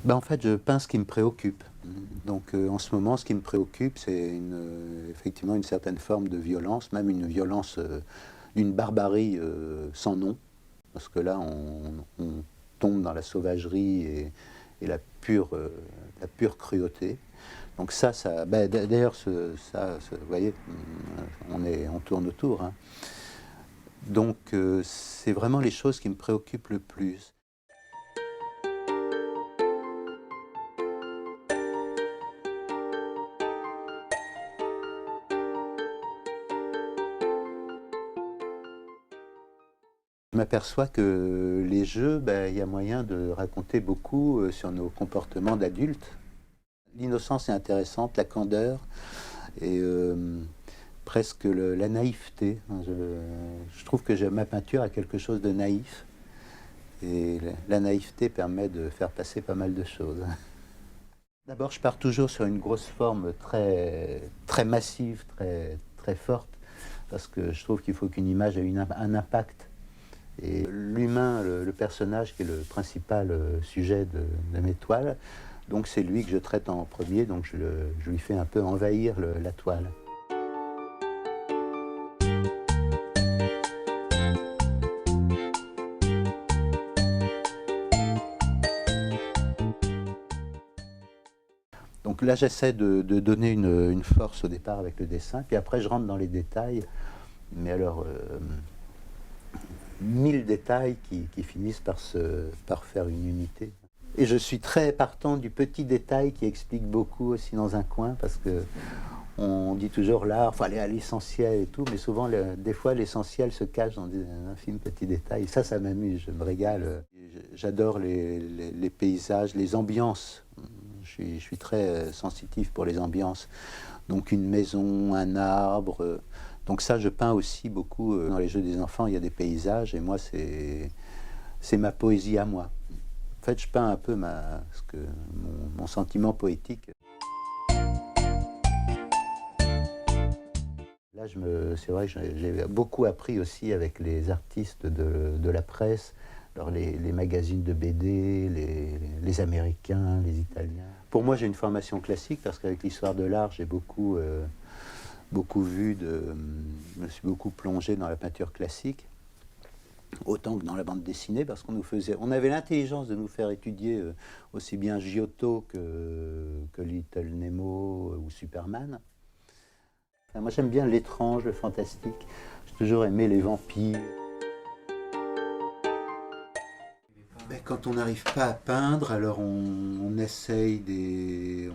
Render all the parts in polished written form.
En fait, je peins ce qui me préoccupe. Donc en ce moment, ce qui me préoccupe, c'est effectivement une certaine forme de violence, même une violence d'une barbarie sans nom, parce que là, on tombe dans la sauvagerie et la pure cruauté. Donc d'ailleurs, vous voyez, on tourne autour, hein. Donc c'est vraiment les choses qui me préoccupent le plus. Je m'aperçois que les jeux, il y a moyen de raconter beaucoup sur nos comportements d'adultes. L'innocence est intéressante, la candeur et presque la naïveté. Je trouve que ma peinture a quelque chose de naïf et la naïveté permet de faire passer pas mal de choses. D'abord, je pars toujours sur une grosse forme très massive, très forte, parce que je trouve qu'il faut qu'une image ait un impact. Et l'humain, le personnage qui est le principal sujet de mes toiles, donc c'est lui que je traite en premier, donc je lui fais un peu envahir la toile. Donc là j'essaie de donner une force au départ avec le dessin, puis après je rentre dans les détails, mais alors 1000 détails qui finissent par faire une unité. Et je suis très partant du petit détail qui explique beaucoup aussi dans un coin, parce que on dit toujours l'art, il faut aller à l'essentiel et tout, mais souvent, des fois, l'essentiel se cache dans des infimes petits détails. Ça m'amuse, je me régale. J'adore les paysages, les ambiances. Je suis très sensitif pour les ambiances. Donc une maison, un arbre. Donc ça, je peins aussi beaucoup. Dans les jeux des enfants, il y a des paysages, et moi, c'est ma poésie à moi. En fait, je peins un peu mon sentiment poétique. Là, c'est vrai que j'ai beaucoup appris aussi avec les artistes de la presse, alors les magazines de BD, les Américains, les Italiens. Pour moi, j'ai une formation classique parce qu'avec l'histoire de l'art, j'ai beaucoup vu, je me suis beaucoup plongé dans la peinture classique, autant que dans la bande dessinée, parce on avait l'intelligence de nous faire étudier aussi bien Giotto que Little Nemo ou Superman. Moi j'aime bien l'étrange, le fantastique. J'ai toujours aimé les vampires. Quand on n'arrive pas à peindre, alors on essaye de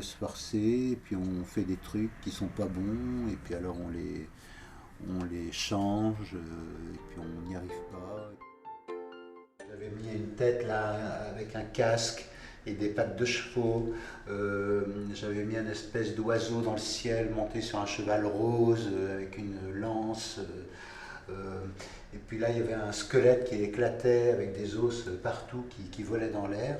se forcer, et puis on fait des trucs qui sont pas bons, et puis alors on les change, et puis on n'y arrive pas. J'avais mis une tête là avec un casque et des pattes de chevaux. J'avais mis une espèce d'oiseau dans le ciel monté sur un cheval rose avec une lance. Et puis là, il y avait un squelette qui éclatait avec des os partout qui volaient dans l'air.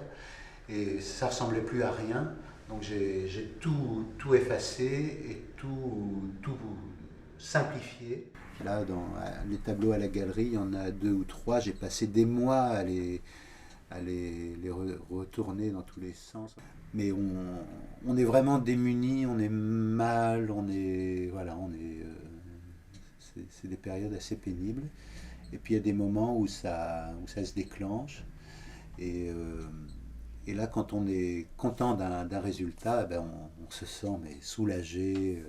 Et ça ressemblait plus à rien. Donc j'ai tout effacé et tout simplifié. Là, dans les tableaux à la galerie, il y en a 2 ou 3. J'ai passé des mois à les retourner dans tous les sens. Mais on est vraiment démunis, on est mal, c'est des périodes assez pénibles. Et puis il y a des moments où ça se déclenche. Et, euh, et là, quand on est content d'un résultat, on se sent mais soulagé.